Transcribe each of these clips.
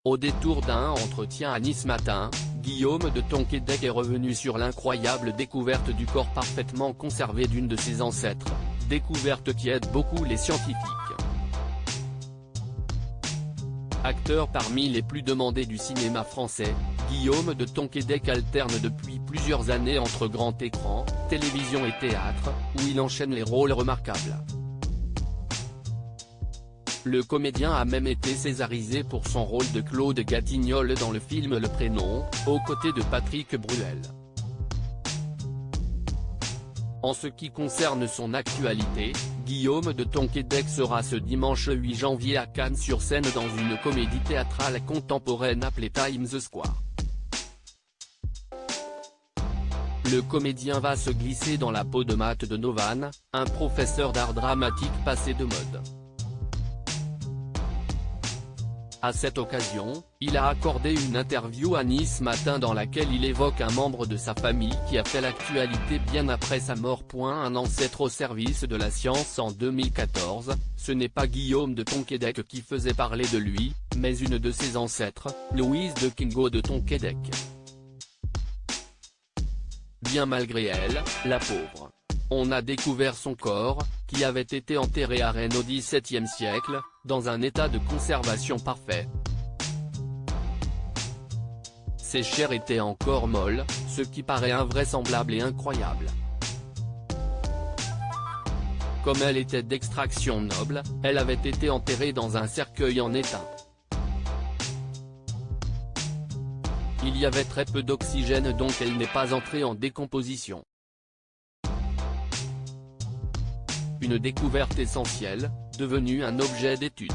Au détour d'un entretien à Nice Matin, Guillaume de Tonquédec est revenu sur l'incroyable découverte du corps parfaitement conservé d'une de ses ancêtres, découverte qui aide beaucoup les scientifiques. Acteur parmi les plus demandés du cinéma français, Guillaume de Tonquédec alterne depuis plusieurs années entre grand écran, télévision et théâtre, où il enchaîne les rôles remarquables. Le comédien a même été césarisé pour son rôle de Claude Gatignolles dans le film Le Prénom, aux côtés de Patrick Bruel. En ce qui concerne son actualité, Guillaume de Tonquédec sera ce dimanche 8 janvier à Cannes-sur-Seine dans une comédie théâtrale contemporaine appelée Times Square. Le comédien va se glisser dans la peau de Matt Donovan, un professeur d'art dramatique passé de mode. À cette occasion, il a accordé une interview à Nice Matin dans laquelle il évoque un membre de sa famille qui a fait l'actualité bien après sa mort. Un ancêtre au service de la science en 2014, ce n'est pas Guillaume de Tonquédec qui faisait parler de lui, mais une de ses ancêtres, Louise de Kingo de Tonquédec. Bien malgré elle, la pauvre. On a découvert son corps, qui avait été enterré à Rennes au XVIIe siècle, dans un état de conservation parfait. Ses chairs étaient encore molles, ce qui paraît invraisemblable et incroyable. Comme elle était d'extraction noble, elle avait été enterrée dans un cercueil en étain. Il y avait très peu d'oxygène donc elle n'est pas entrée en décomposition. Une découverte essentielle, devenue un objet d'étude.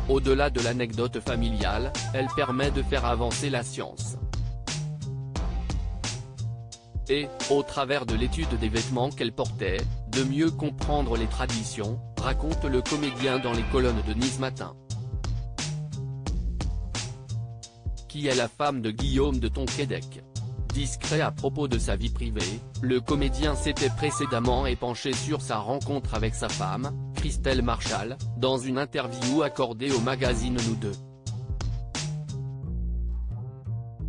Au-delà de l'anecdote familiale, elle permet de faire avancer la science. Et, au travers de l'étude des vêtements qu'elle portait, de mieux comprendre les traditions, raconte le comédien dans les colonnes de Nice Matin. Qui est la femme de Guillaume de Tonquédec. Discret à propos de sa vie privée, le comédien s'était précédemment épanché sur sa rencontre avec sa femme, Christelle Marchal, dans une interview accordée au magazine Nous Deux.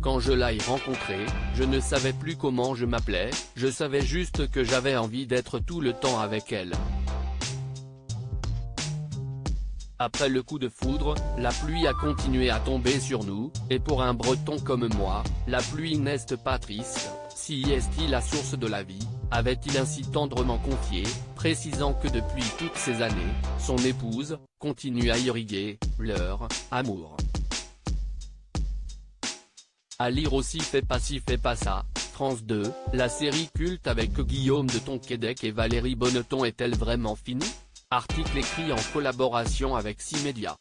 Quand je l'ai rencontrée, je ne savais plus comment je m'appelais, je savais juste que j'avais envie d'être tout le temps avec elle. Après le coup de foudre, la pluie a continué à tomber sur nous, et pour un Breton comme moi, la pluie n'est pas triste, si est-il la source de la vie, avait-il ainsi tendrement confié, précisant que depuis toutes ces années, son épouse, continue à irriguer, leur, amour. À lire aussi Fais pas ci fais pas ça, France 2, la série culte avec Guillaume de Tonquédec et Valérie Bonneton est-elle vraiment finie ? Article écrit en collaboration avec 6 médias.